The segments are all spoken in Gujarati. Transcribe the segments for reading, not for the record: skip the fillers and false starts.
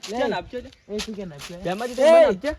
કેમ આપજો એ તું કેમ આપજો બેમાજી તો મને આપજો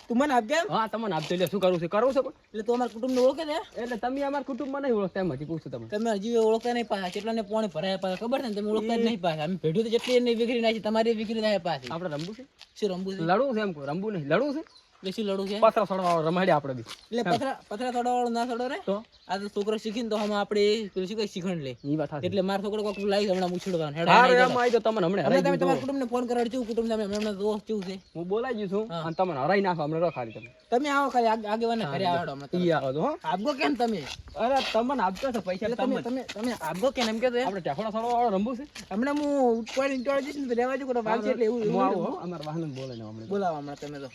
તું મને આપજે એમ? હા તમને આપજો એટલે શું કરવું છે કરવું છે પણ? એટલે તું અમારા કુટુંબને ઓળખે છે એટલે તમે અમારા કુટુંબમાં નહીં ઓળખતા એમ હજી પૂછું તમને તમે હજી ઓળખતા નહીં પાછા કેટલાને પોણે ભરાયા પાછા ખબર છે ને તમે ઓળખતા જ નહીં પાછા અમે ભેડું તો જેટલી એની વિખરી નાખી તમારી વિખરી થાય પાછી આપણે રમવું છે શું રમવું છે લડવું છે એમ કહું રમવું નહીં લડવું છે એટલે શું લડવું છે પથરા છોડવા રમાડ્યા આપણે બી એટલે પથરા થોડા વાળો ના થોડો રે તો આ તો છોકરો શીખીને તો આમાં આપણે પેલું શું કઈ શીખણ લે ઈ વાત સાચી એટલે મારો છોકરો કોક લાવી હમણાં મૂછડવાનું હેડો હારે એમ આવી તો તમને હમણાં હરાઈ તમે દીધું. તમારા કુટુંબને ફોન કરાડ છું કુટુંબ તમે હમણાં દોસ્ત કેવું છે હું બોલાઈ ગયું છું અને તમને હરાઈ નાખો હમણાં રહો ખાલી તમે તમે આવો ખાલી આગેવાને ઘરે આવડો હમણાં ઈ આવો તો હો આપગો કેમ તમે અરે તમને આપજો છે પૈસા એટલે તમે તમે તમે તમે આપગો કેમ એમ કહેતો આપણે ટેફડા છોડવા વાળો રમવું છે હમણાં હું ઉઠવાડી ઇન્ટોળ જઈશ ને તો રહેવા જો કોઈ વાગશે એટલે એવું હું આવું હો અમારા વાહન બોલાઈને હમણાં બોલાવો હમણાં તમે તો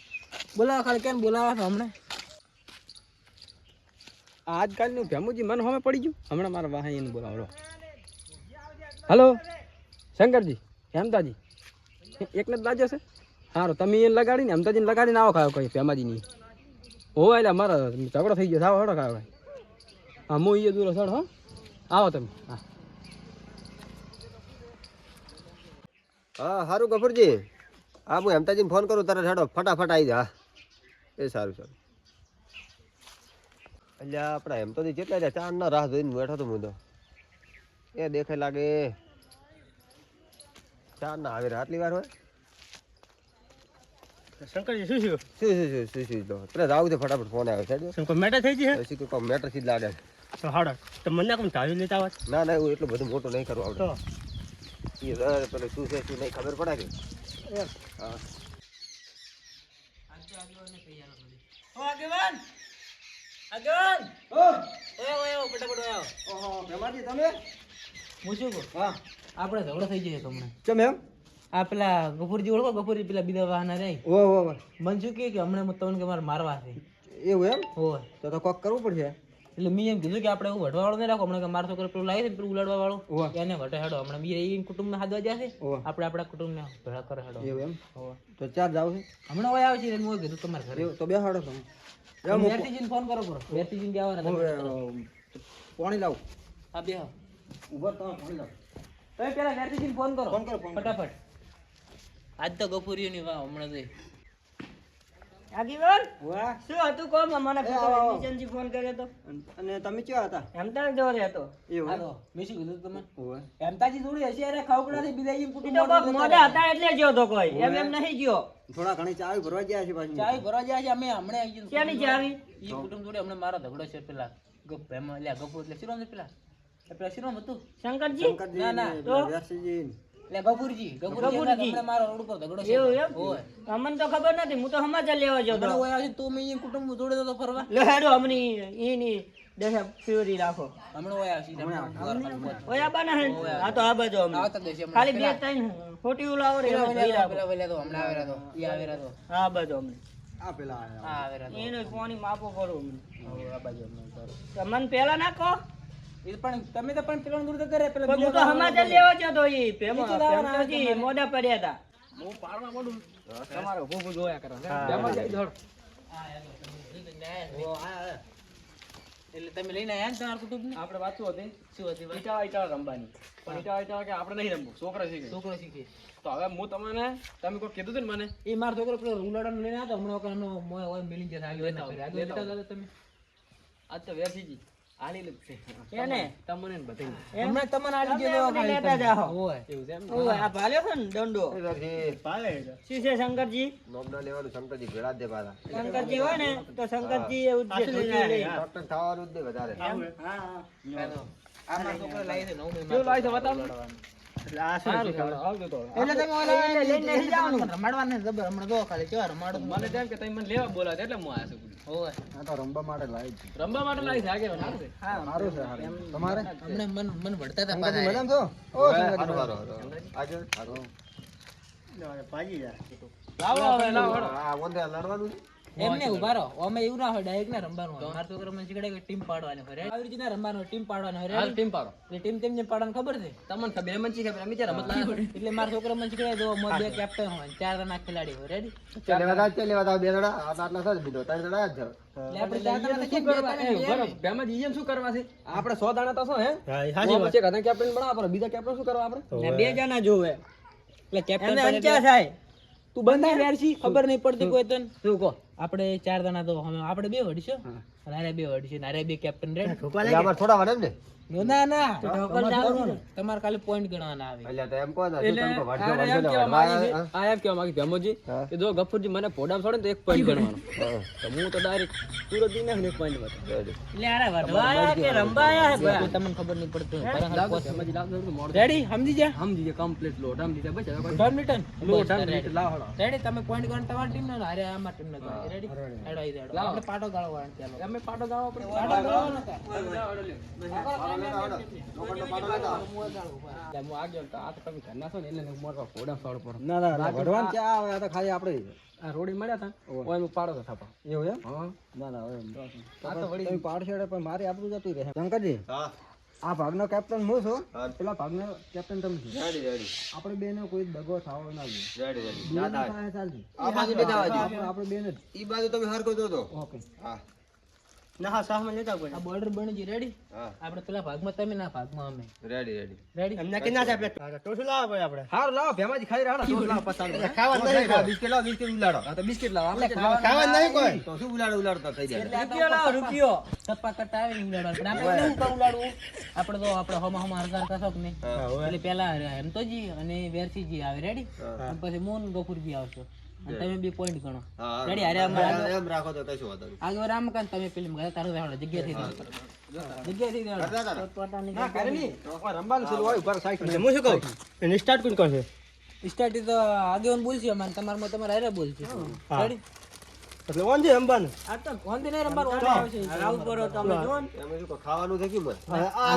બોલાવો ખાલી કેમ બોલાવો છો હમણાં આજકાલનું ભેમુજી મન હમે પડી ગયું હમણાં મારા વાહન એને બોલાવો હલો શંકરજી હેમતાજી એકને જ લાગ્યો છે સારું તમે એને લગાડીને હેમતાજીને લગાડીને આવો ખાયો કઈ ભેમાજીની હો એટલે મારા ઝઘડો થઈ ગયો સાવ હડો ખાયો ભાઈ હા હું એ દૂરો સડ હો આવો તમે હા હા સારું ગફુરજી હા હું હેમતાજીને ફોન કરું તરત હેડો ફટાફટ આવી જા એ સારું સારું એટલે આપણા હેમતાજી કેટલા રહ્યા ચાર ના રાહ જોઈને બેઠો તો હું તો એ દેખાય લાગે ચાર ના આવે આટલી વાર હોય શંકરજી શું શું શું તો તરત આવું છે ફટાફટ ફોન આવ્યો છે શું કોઈ મેટર થઈ ગઈ હે પછી કોઈ મેટર થી જ લાગે તો હાડો તો મને કોણ ધાવી લેતા આવત ના ના એવું એટલું બધું મોટું નહીં કરવું તો આપણે એ પેલું શું છે શું નહીં ખબર પડે કે હા ઓ આગેવાન આગેવાન ઓય ઓય ફટાફટ ઓય આવો ઓહો ભેમાજી તમે હું શું કહું હા આપણે ઝઘડો થઈ જશે તમને કેમ એમ આ પેલા ગફુરજી ઓળખો ગફુરજી પેલા બીજા વાહના રે ઓ ઓ મન શું કે હમણાં તમને કે મારે મારવા છે એવું એમ હોય તો કોક કરવું પડશે એટલે મેં એમ કીધું કે આપણે એવું વઢવા વાળો નહીં રાખો હમણાં કે મારો છોકરો પેલું લાવી છે ને પેલું ઉલાડવા વાળો ઓહ. એને વટે હેડો હમણાં બીજા એ કુટુંબને હાદવા જશે ઓહ. આપણે આપણા કુટુંબને ભેળા કરે હેડો એવું એમ હોય. તો ચાર જાવ છે હમણાં હોય આવે છે એટલે મેં કીધું તમારે ઘરે એવું તો બે હાડો તમે વેરતીજીને ફોન કરો કરો વેરતીજીને કે આવવાના તમે. પાણી લાવ હા બે ઉભર તમે પાણી લાવ તમે પેલા વેરતીજીને ફોન કરો ફોન કરો, ફોન કરો. ફટાફટ આજ તો ગફુરીઓની વાહ હમણાં તો આગેવાન વાહ શું હતું કોમ મને એ આવો, આવો. કિશનજી ફોન કર્યો તો અને તમે ક્યાં હતા હેમતા જોરે હતો એવું હાલો મેં શું કીધું તમને ઓય હેમતાજી થોડી હશે અરે ખાવકડાથી બીજા ઈ ઈ કુટુંબ તો કોક મોઢા હતા એટલે ગયો તો કોઈ એમ એમ નહીં ગયો થોડા ઘણી ચાવી ભરવા ગયા છે પાછી ચાવી ભરવા જાય છે અમે હમણાં આવી જઈએ. ક્યાંની ચાવી? ઈ કુટુંબ જોડે હમણાં મારો ઝઘડો છે પેલા ગપ એમાં એટલે ગપુ એટલે શિરોમ છે પેલા એ પેલા શિરોમ હતું શંકરજી શંકરજી ના, ના, ને તો? વ્યાસજીજી ને. એટલે ગફુરજી હમણાં મારો રોડ ઉપર ઝઘડો છે એવું એમ હોય અમને તો ખબર નથી હું તો સમાચાર લેવા ગયો હમણાં તો હોય આવે તું મેં ઈ કુટુંબ જોડે તો ફરવા લે હેડો અમની ઈની દેખા ફ્યુરી રાખો હમણાં હોય આવશે ઓય આ બના હે આ તો આ બાજુ અમને આવતા દેશે હમણાં. ખાલી બે ત્રણ ખોટી ઉલાવો રે પેલા જોઈ રાખો. પેલા પેલા તો હમણાં આવેલા તો ઈ આવેલા તો આ બાજુ અમને આ પેલા આયા. હા આવેલા તો એનો પાણી માપો કરો અમને હવે આ બાજુ હમણાં ઉતારો. તમને પેલા ના કહો એ પણ તમે તો પણ પેલા દૂર તો કરે પેલા પણ હું તો સમાચાર લેવા ગયો તો ઈ પેમજી મોઢા પડ્યા હતા હું પાડવા પડું તમારે ઉભું ઉભું જોયા કરવાનું ભેમાજી આવી જાઓ. એટલે તમે લઈને આયા ને તમારા કુટુંબને આપણે વાંચવું હતી શું હતી વાત? ઈટાળા ઈટાળા રમવાની પણ ઈટાળા ઈટાળા કે આપણે નહીં રમવું છોકરા શીખે છોકરો શીખે તો હવે હું તમને તમે કોઈ કીધું હતું ને મને એ મારો છોકરો પેલો ઉલાડાને લઈને આવ્યો તો હમણાં વખત એનો મોય હોય મિલી જશે આગળ ના કરે. આગળ લેતા હતા તમે આજ તો વેરસીજી આલી લગ છે એને તમને ને બધે હમણાં તમને આલી તમે ગયો અમને લેતા જાઓ. હોય એવું છે એમ ઓય આ ભાલ્યો છે ને દંડો એ વ્યાસજી, શું છે શંકરજી નોમ ના લેવાનું શંકરજી ભેળા જ દે પાછા શંકરજી હોય ને તો શંકરજી એવું જ છે ધોતી લઈ. ડોક્ટર થવાનું જ દે વધારે આ મારો છોકરો લાવી છે નવું કેવું લાગે છે બતાવો એટલે આ શું સારું છે? સારું આવજો તો એટલે તમે ઓલા લઈને નહીં જવાનું. રમાડવાને જબર હમણાં જો ખાલી કેવા રમાડો મને તેમ કે તમે મને લેવા બોલાવે એટલે હું આવ્યો છું હોય આ તો રમવા માટે લાવી છે રમવા માટે લાવી છે આગળ ના છે સારું છે સારું તમારે હમણાં મન વળતા હતા શંકરજી પાછા. મજામાં છો ઓ શંકરજી સારું આજે સારું ભાજી જા. લાવો હવે લાવો હેડો. આ ઓંધે લડવાનું છે એમને ઉભા રહો અમે એવું ના હોય ડાયરેક્ટ ના રમવાનું હોય મારા છોકરા મને શીખવાડે કે ટીમ પાડવાની હોય આવી રીતે ના રમવાનું ટીમ પાડવાની હોય હાલ ટીમ પાડો એટલે ટીમ તેમને પાડવાની ખબર છે તમને ખબર એમ જ ખબર અમે ત્યાં રમત લાયા છો. એટલે મારા છોકરા મને શીખવાડે જો બે કેપ્ટન હોય 4 જણા ખેલાડી હોય રેડી ચાલે બધા બે જણા આટલા સર બીજો 3 જણા જ જાવ. એટલે આપણે 4 જણા શું કરવા એ બરાબર ભેમાજી એમ શું કરવા છે આપણે 100 દાણા તો શું હે પછી કદા કેપ્ટન બનાવવા પડે બીજા કેપ્ટન શું કરવા આપણે બે જણા જોવે એટલે કેપ્ટન એમને અંચા થાય તું બંધ વેરસી ખબર નહીં પડતી કોઈ તને શું કહો આપણે 4 જણા તો અમે આપણે બે વડીશું અને આરે બે વડીશું આરે બે કેપ્ટન રેડી એટલે આમાં થોડા વાર એમ ને ના ના તમારે ખાલી પોઈન્ટ ગણવાના આવે એટલે તો એમ કહો ને શું તમે કહો, વાંચો, આ વાંચો એમ ને કહેવા વાંચો. માંગે છે આ એમ કહેવા માંગે ભેમોજી હા. કે જો ગફુરજી મને પોડામ છોડે ને તો 1 પોઈન્ટ ગણવાનો હા. તો હું તો ડાયરેક્ટ સુરત દી નાખીને 1 પોઈન્ટ વાત રેડી. એટલે આરે વધવા આયા કે રંબા આયા હે ભાઈ? તમને ખબર નહીં પડતી લાગો ભેમાજી લાગો તો મોડ રેડી સમજી જા સમજી ગયા કમ્પ્લીટ લોટ સમજી ગયા બસ હવે કોઈ બેડમિન્ટન લોટ સમજી લાવ હળો રેડી તમે પોઈન્ટ ગણ તમારી ટીમ ને અરે અમાર ટીમ ને રેડી હેડો આઈ રેડો આપણે પાટો ગાળો વાળ ચાલો અમે પાટો ગાવા આપણે પાટો ગાળો નતા હું આગળ તો આ તો તમે ઘરના છો ને એટલે મોટો પોડામ છોડ પર ના ના ભગવાન ક્યાં આવે આ તો ખાલી આપણે આ રોડી મળ્યા હતા ઓય હું પાડો તો થાપા એવું એમ હા ના ના હવે આ તો વળી તમે પાડશો એટલે પણ મારે આપણું જતું રહે શંકરજી હા આ ભાગનો કેપ્ટન હું છું હા. પેલા ભાગનો કેપ્ટન તમે છો રેડી રેડી આપણે બેનો કોઈ દગો થાવો ના જોઈએ રેડી રેડી બેનો થાય ચાલશે આ બાજુ બે જવા દો. આપણે બેન જ ઈ બાજુ તમે હરકો દો તો ઓકે હા ના હા સાહમાં લેતા કોઈ આ બોર્ડર બની ગઈ રેડી હા આપણે પેલા ભાગમાં તમે ના ભાગમાં અમે રેડી રેડી રેડી એમને કે ના થાય આપણે ટોસું લાવો ભાઈ આપણે હાર લાવો ભેમાજી ખાઈ રહ્યા તો લાવ પસાડ ખાવા નહીં કોઈ. બિસ્કિટ લાવો બિસ્કિટ ઉલાડો આ તો બિસ્કિટ લાવ આપણે ખાવા નહીં કોઈ તો શું ઉલાડતા થઈ જાય રૂપિયો લાવો રૂપિયો સપ્પા કટ્ટા આવે ને ઉલાડવાનું પણ આપણે કેવું કામ ઉલાડવું આપણે તો આપણે હમા હમા હરકાર કશો કે નહીં એટલે પેલા હેમતોજી અને વેરસીજી આવે રેડી પછી મોન ગફુરજી આવશે અને તમે બે પોઈન્ટ ગણો હા રેડી અરે અમારે એમ રાખો તો કશું વાંધો નહીં આગળ રામકાંત તમે ફિલ્મ ગયા તારું રહેવાડો જગ્યા થઈ જગ્યા થઈ કરતા હતા ને? ના કરે ની રંબાનું છે હોય ઉપર સાઈડ હું શું કહું એને સ્ટાર્ટ કોણ કરશે સ્ટાર્ટ તો આગેવાન બોલશે અમારે તમારમાં તમારે હારે બોલશે રેડી એટલે ઓન છે અંબાનું આ તો વાંધો નહીં રમવાનું વાંધો આવશે આવું કરો તમે જો એમાં શું કહો, ખાવાનું છે કેમ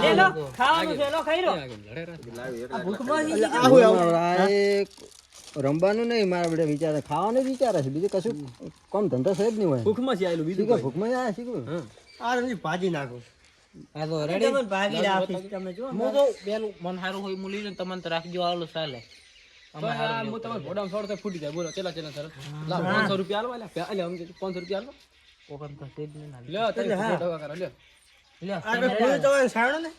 લે લો ખાવાનું છે લો ખાઈ લો લાવી એટલે રમવાનું નહીં મારા બેટા વિચારે ખાવાનું જ વિચારે છે બીજું કશું કોમ ધંધો છે જ નહીં હોય ભૂખમાં છે આયેલું બીજું શીખો ભૂખમાં જાય શીખું આ રંજી ભાજી નાખો આ તો રેડી ભાગી રાખી તમે જો હું તો પેલું મન સારું હોય હું લઈ લઉં તમને તો રાખજો આલો ચાલે તો આ હું તમારે ભોડામ છોડ તો ફૂટી જાય બોલો ચલા ચલા સર લાવ 500 રૂપિયા આલવા એટલે અમને 500 રૂપિયા આલવા ઓપન તો સેજ નહીં ના લ્યો તમે ફોટો કરો લ્યો લે આ તો ફૂલ તો સાણો ને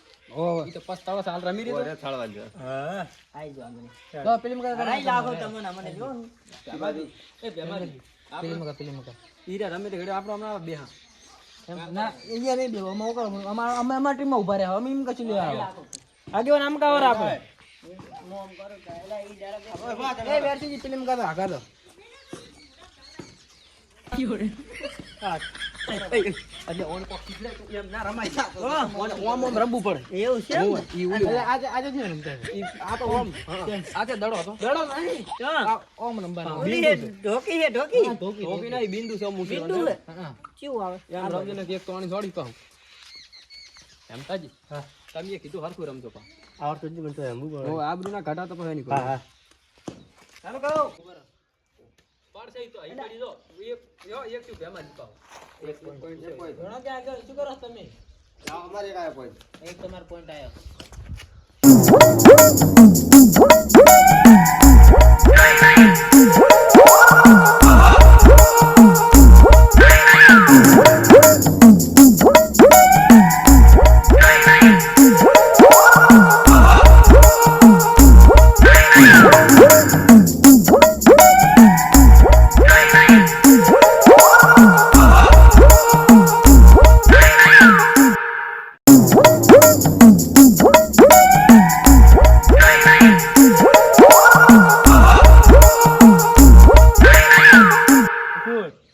ઈ તો પસ્તાવા સાલ રમી રહ્યો ઓરે થાળવા જો હા આઈ જો આમને તો ફિલ્મ કા આઈ લાગો તમને મને જો ભેમાજી એ ભેમાજી ફિલ્મ કા ઈરા રમે તે ઘડે આપણો હમણાં બે હા ના અહીંયા નહીં બેવો અમે ઓકળ અમે અમારી ટીમમાં ઉભા રહ્યા અમે એમ કશું લેવા આવો આગેવાન આમ કાવર આપણે એ વેરસીજી ફિલ્મ કા આગા દો એટલે ઓન કોક શીખલે તો એમ ના રમાય ઓમ ઓમ રમવું પડે એવું છે ઈ ઉલી એટલે આજે આજે જ ને રમતા ઈ આ તો ઓમ આજે દડો હતો દડો નહીં હા આ ઓમ રમવાનો ઓલી હે ઢોકી હે ઢોકી ટોપી નહીં બિંદુ છે અમુક બિંદુ હે હા કેવું આવે એમ રમજો ને એક તો આની જોડી કહું એમ તાજી હા તમે કીધું હરખું રમજો પા આવડતું જ મને તો એમ બોલ ઓ આબરૂ ના ઘાટા તો પછી નહીં હા હા ચાલો કહો પાડશે ઈ તો અહીં પડી જો એક એક થી ભેમાં જ પાવ એક પોઈન્ટ છે ઘણો કે આગળ શું કરો છો તમે અમારે એક આયા પોઈન્ટ એક તમારો પોઈન્ટ આવ્યો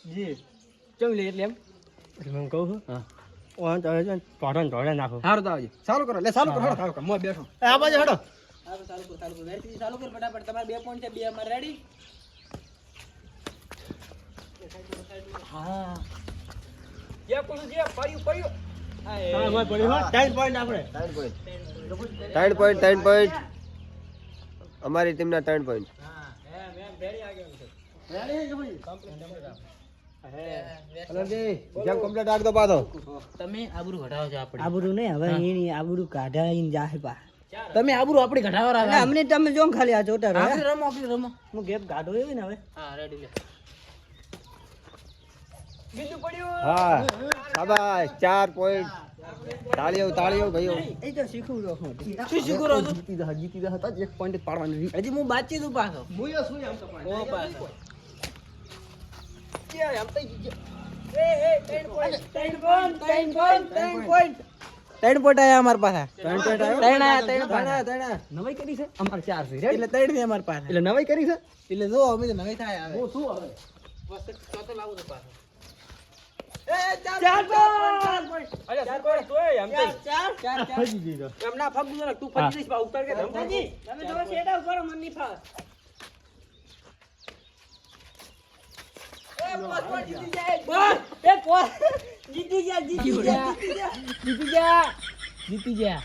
જી ચંગલી એટલે એમ હું કહું છું હા ઓન તો ઢોળે નાખો સારું તો આવજો ચાલુ કરો લે ચાલુ કરો હાલો કામ મોય બેઠો આ બાજુ હડો ચાલુ કર વેરસીજી ચાલુ કર ફટાફટ તમારે 2 પોઈન્ટ છે 2 અમારે રેડી હા જે કોણ જે પડ્યું હા ભાઈ પડી હો 3 પોઈન્ટ આપણે 3 પોઈન્ટ અમારી ટીમના 3 પોઈન્ટ હા એમ રેડી આગળ છે રેડી છે ભાઈ કલરજી જેમ કમ્પ્લીટ આગ દો પાછો તમે આબરૂ ઘટાડો છો આપણે આબરૂ નહીં હવે એની આબરૂ કાઢાઈને જાહે પા તમે આબરૂ આપણી ઘટાડો એટલે અમને તમે જો ખાલી આ જોતા રહો આપણે રમો આપણે રમો હું ગેપ ગાઢો એવી ને હવે હા રેડી લે હા શાબાશ 4 પોઈન્ટ તાળીઓ ભાઈઓ એ તો શીખવું જો હું શું શીખો રહો છો જીતી દા હતા 1 પોઈન્ટ પાડવાની હજી હું બાતચીત તું પાછો ઓ પાછો ત્રણ પોઈન્ટ આયા અમાર પાસે ત્રણ આયા નવાઈ કરી છે અમાર 4 છે એટલે ત્રણ છે અમાર પાસે એટલે નવાઈ કરી છે એટલે જો અમે તો નવી થાય આવે હું શું હવે બસ ચોથો લાવું તો પાછો એમના ફગુ ને તું ફજી દઈશ બા ઉતાર કે ધમકાજી તમે જો સેડા કરો મન ની ફાસ જીતી ગયા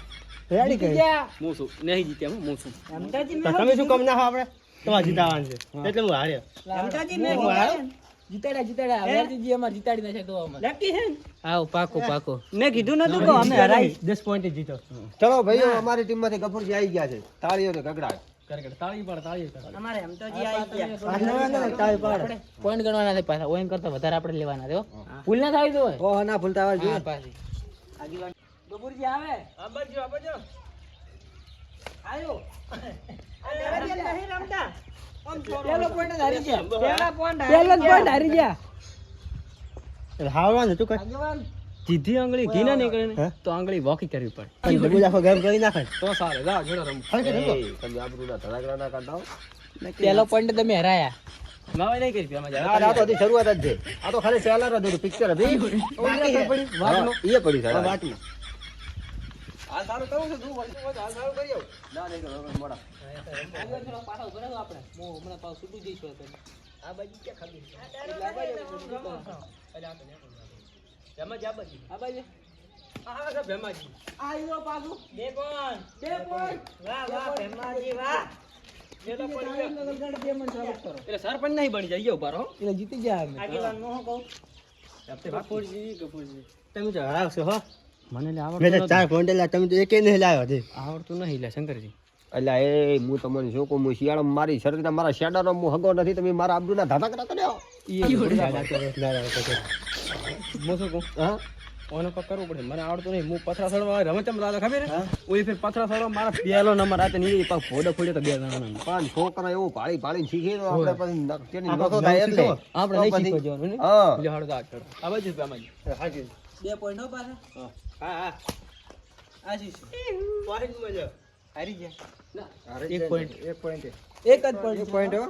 રેડી કરી હું શું નહીં જીત્યા હું શું અમદાજી તમે શું કમ ના આપણે તમારે જીતાવાનું છે એટલે હું હાર્યો અમદાજી મેં જીતાડ્યા અમરજી અમાર જીતાડી નાખે તો અમાર લકી હે આવ પાકો મેં કીધું નતું કે અમે હરાઈ 10 પોઈન્ટ જીતો ચલો ભાઈઓ અમારી ટીમમાંથી ગફુરજી આવી ગયા છે તાળીઓ ને ગગડાટ તાળી અમારે અમદાજી આવી ગયા પોઈન્ટ ગણવાના છે પાછા ઓઈન કરતા વધારે આપણે લેવાના છે હો ભૂલ ના થાય તો ઓહ ના ભૂલતા આવવા જોઈએ પાછી ગબુરજી આવે આયો આ દેવાજી નહીં રમતા પેલો પોઈન્ટ હારી ગયા પેલા પોઈન્ટ પેલો પોઈન્ટ હારી ગયા હારવાનું તું કઈ આગેવાન જીધી આંગળી ઘી ના નીકળે ને તો આંગળી વોકી કરવી પડે બધું આખો ગેમ કરી નાખે તો સારે જા જોડે રમ તમે આબરૂના ધડાકડા ના કાઢતા પેલો પોઈન્ટ તમે હરાયા નવાઈ નહીં કરી આમાં આ રાતો હતી શરૂઆત જ છે આ તો ખાલી ટ્રેલર હતું પિક્ચર હતી વાટનો એ પડી સાહેબ વાટમાં હાલ સારું કરવું છે તું હાલ સારું કરી આવ ના નહીં મોડા પાછા ઉભા રહો આપણે હું હમણાં પાછું છૂટું જઈશું આ બાજુ ક્યાં ખાલી આ બાજુ આયો પાછું બે પોઈન્ટ વાહ વાહ ભેમાજી વાહ એટલે સરપંચ નહીં બની જાય ઉભા રહો એટલે જીતી ગયા અમે આગેવાન હું કહું ગફુરજી તમે તો હરાવશો હો મને લે મેં તો 4 પોઈન્ટ લા તમે તો એકે નહીં લાવ્યો હતી આવડતું નહીં લે શંકરજી એટલે એ હું તમને શું કહું હું શિયાળામાં મારી શરીરના મારા શેડાનો હું હગો નથી તમે મારા આબરૂના ધાધકડા કર્યો હું શું કહું હા ઓને પક કરવું પડે મને આવડતું નહીં હું પથરા સડવા રમચમ દાદા ખબર હે ઓલી ફેર પથરા સડવા મારા પહેલો નંબર આતે ની પાક ફોડો ફોડ્યો તો બે જણાનો પણ છોકરા એવું પાળી શીખી તો આપણે પછી તેની નસો થાય એટલે આપણે નહીં શીખવા જવાનું ને હા લે હળો દા ચડો આ બાજુ આમાં હાજી બે પોઈન્ટ હો પાછા હા આશીષ પોઈન્ટ મજા હારી ગયા એક પોઈન્ટ એક જ પોઈન્ટ હો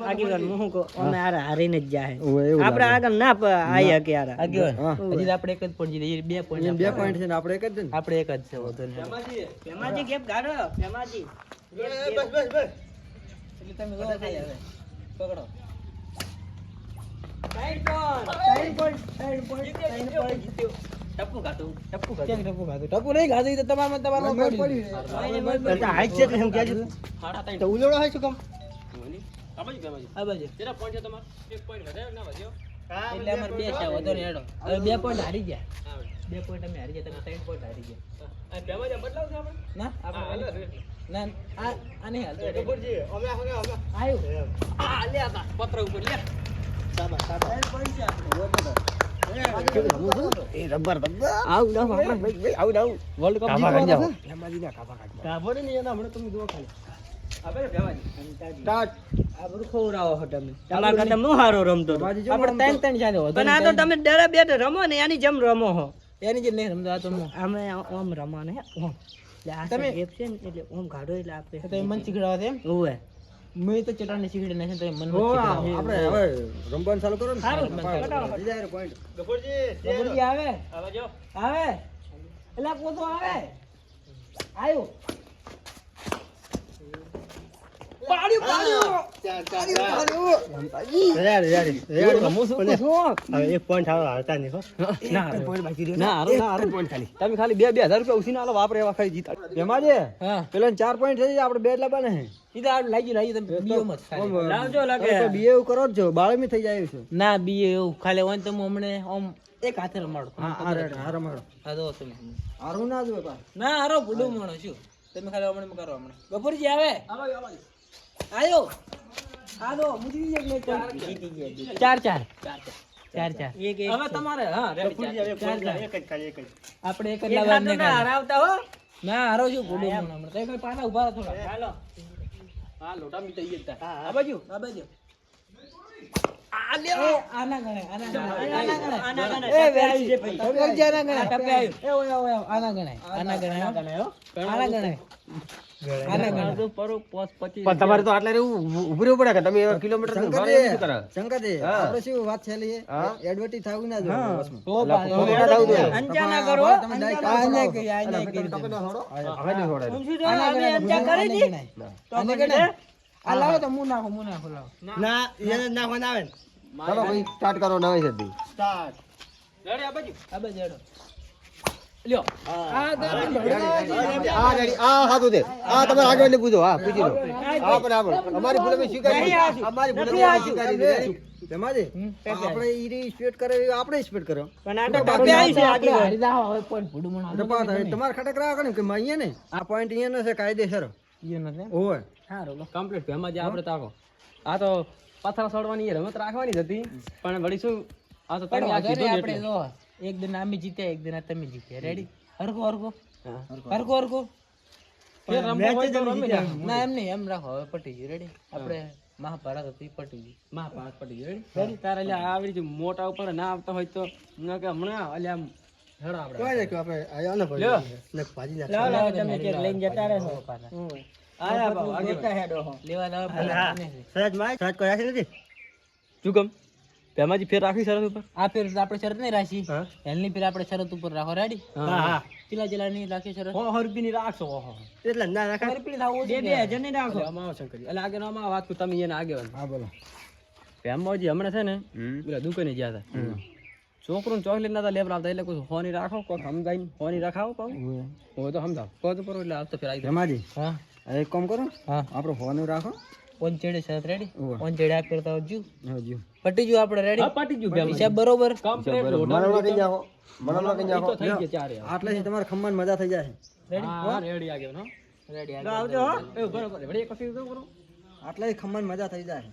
આગેવાન હું કહું અમે આરે હારીને જ જાહે એવું આપણે આગળ ના આયા કે યાર આગળ હજી આપણે એક જ પોઈન્ટ જીતે બે પોઈન્ટ બે પોઈન્ટ છે ને આપણે એક જ છે ને આપણે એક જ છે વધુ નહીં. ભેમાજી ગેપ ગાડો ભેમાજી એટલે તમે જો ખાઈ હવે પકડો ટપ્પુ ખાતું કેમ ટપ્પુ ખાતું ટપ્પુ નહીં ખાતું તો તમારમાં તમારું હાઈટ છે એટલે એમ કહેજો તો ઉલોડો હોય શું કામ આ બાજુ બેમાજી આ બાજુ કેટલા પોઈન્ટ છે તમાર 1 પોઈન્ટ વધારે ના વધ્યો એટલે અમારે બે છે વધુ નહીં હેડો હવે બે પોઈન્ટ હારી ગયા બે પોઈન્ટ અમે હારી ગયા તમે 3 પોઈન્ટ હારી ગયા આ બેમાજી બદલાવ છે આપણે ના આપણે ના આ નહીં હાલતો ગફુરજી અમે આવ્યું આ લે આ પત્ર ઉપર લે એ રબર આવ ના આપણે ભાઈ આવ આવ વર્લ્ડ કપ કાપા કાઢી જાઓ. બેમાજી ના કાપા કાઢી કાપો ને એના હમણાં તમે જુઓ ખાલી આ બે બેમાજી સ્ટાર્ટ આબરૂ ખવડાવો છો તમે તમારા કરતા હું હારો રમતો હતો. આપણે ત્રણ સાથે વધુ પણ આ તો તમે ડરે બેઠે રમો ને એની જેમ રમો હો એની જે નહીં રમતો આ તો હું અમે ઓમ રમવાને હે ઓમ એટલે આ તમે- ગેપ છે ને એટલે ઓમ ગાડો એટલે આપે તો તમે મન શીખડાવો છે એમ ઓવે મેં તો ચટાણ શીખડી નાખે તો મન ઓ આપણે હવે રમવાનું ચાલુ કરો ને સારું. બીજા પોઈન્ટ ગફુરજી આવે આવજો આવે એલા કોતો આવે આયો તમે ખાલી 2,000 રૂપિયા ઉછીને આલો વાપરે એવા ખાલી જીતા એમાં હા પેલા 4 પોઈન્ટ થઈ જાય આપણે 2 એટલા બને હે સીધા આ લાગી તમે બીઓ મત ખાલી. લાવજો લાગે તો BA એવું કરો જ છો બાળમી થઈ જાય છે ના બીએ એવું ખાલી હોય ને તમે હમણે આમ એક હાથે રમાડો. હા રેડ હા રમાડો હા તો તમે હારું ના જોવે પા ના હારો બુડું માણો છું તમે ખાલી હમણે કરો હમણે ગફુરજી આવે આયો આ દો મુજી એક મેચ જીતી ગયા 4-4 હવે તમારે હા આપણે એક જ લાવવા ને હરાવતા હો ના હારો છું બુડું માણો હમણે તો કોઈ પાછા ઉભા રહો થોડા. ચાલો હા લોટા મી થઈ ગયા આ બાજુ આ લ્યો આના ગણે આના ગણે એ વેરી સમજી આના ગણે ટપે આવ્યું એ ઓય ઓય આના ગણે આના ગણે આના ગણે પણ તમારે તો આટલે ઉભું રહેવું પડે કે તમે કિલોમીટર શંકરજી આપણે શું વાત છે લઈએ એડવર્ટાઇઝ થવું ના જોઈએ બસમાં તો બાજુ અંજા ના કરો તમે ડાયરેક્ટ આને કહી આને કહી હવે નહીં છોડે ઊંચી તો અમે અંજા કરી દી આને ગણે આ લાવો તો મું નાખો લાવો ચલો ભાઈ સ્ટાર્ટ કરો નવી સદી આ બાજુ હેડો લ્યો આ આ રેડી આ હાથું દે આ તમે આગળ ને પૂછો હા પૂછી લો આ પણ આપણે અમારી ભૂલ અમે સ્વીકારી અમારી ભૂલ અમે સ્વીકારી દીધી તેમાંથી આપણે ઈરી સ્પીડ કરે આપણે સ્પીડ કરો પણ આ તો ટપે આવી છે આપણે હારી જાવ હવે પોઈન્ટ ભૂડું મણો તમારે ખટક રાખો ને કે અહીંયા ને આ પોઈન્ટ અહીંયા છે કાયદેસર ઈ નથી ઓય હારો કમ્પ્લીટ ફેમાં જે આપણે તાકો આ તો પથરા છોડવાની રમત રાખવાની જ હતી પણ વળી શું આ તો તમે આ કીધું આપણે જો એક દિન અમે જીત્યા એક દિન આ તમે જીત્યા રેડી હરકો હરકો ફેર રમવું હોય તો રમી લે. ના એમ નહીં એમ રાખો હવે પટી ગયું રેડી આપણે મહાભારત હતી પટી ગયું મહાભારત પડી ગયું રેડી તારે એટલે આવી રીતે મોટા ઉપર ના આવતા હોય તો ન કે હમણાં એટલે આમ હેડો આપણે લાવ લાવ તમે કે લઈને જતા રહેશો આયા બાબા આગે બેઠા હેડો હો લેવા લાવ શું કમ તેમાંથી ફેર રાખી શરત ઉપર આ ફેર આપણે શરત નહીં રાખી એલની ફેર આપણે શરત ઉપર રાખો રેડી હા પેલા જેલા ની રાખી શરત 100 રૂપિયાની રાખશો ઓહો એટલે ના રાખો રૂપિયા થાવું બે બે હજાર ની રાખો અમાવો શંકરી એટલે આગળ આમાં વાત કરું તમે એને આગળ હા બોલો પેમોજી હમણાં છે ને પેલા દુકાને ગયા હતા છોકરોને ચોકલેટ ના લેવલ આવતા એટલે કોઈ હોની રાખો કોઈ સમજાઈને હોની રખાવો પાઉં હોય તો સમજાવ કહો તો પર એટલે આવતો ફેર આવી જમાજી હા એક કામ કરો હા આપણે હોનું રાખો ઓન ચેડે શરત રેડી ઓવે. ઓન ચેડે આ કરતા હોજો હજી પટી ગયું આપણે રેડી પટી ગયું હિસાબ બરોબર મણમણા કઈ નાખો મણમણા કઈ નાખો થઈ ગયા ચાર આટલે તમારે ખમણ મજા થઈ જાય હા રેડી આગળ નો રેડી આવજો હો એ બરોબર વળી એક વખત કરો આટલે ખમણ મજા થઈ જાય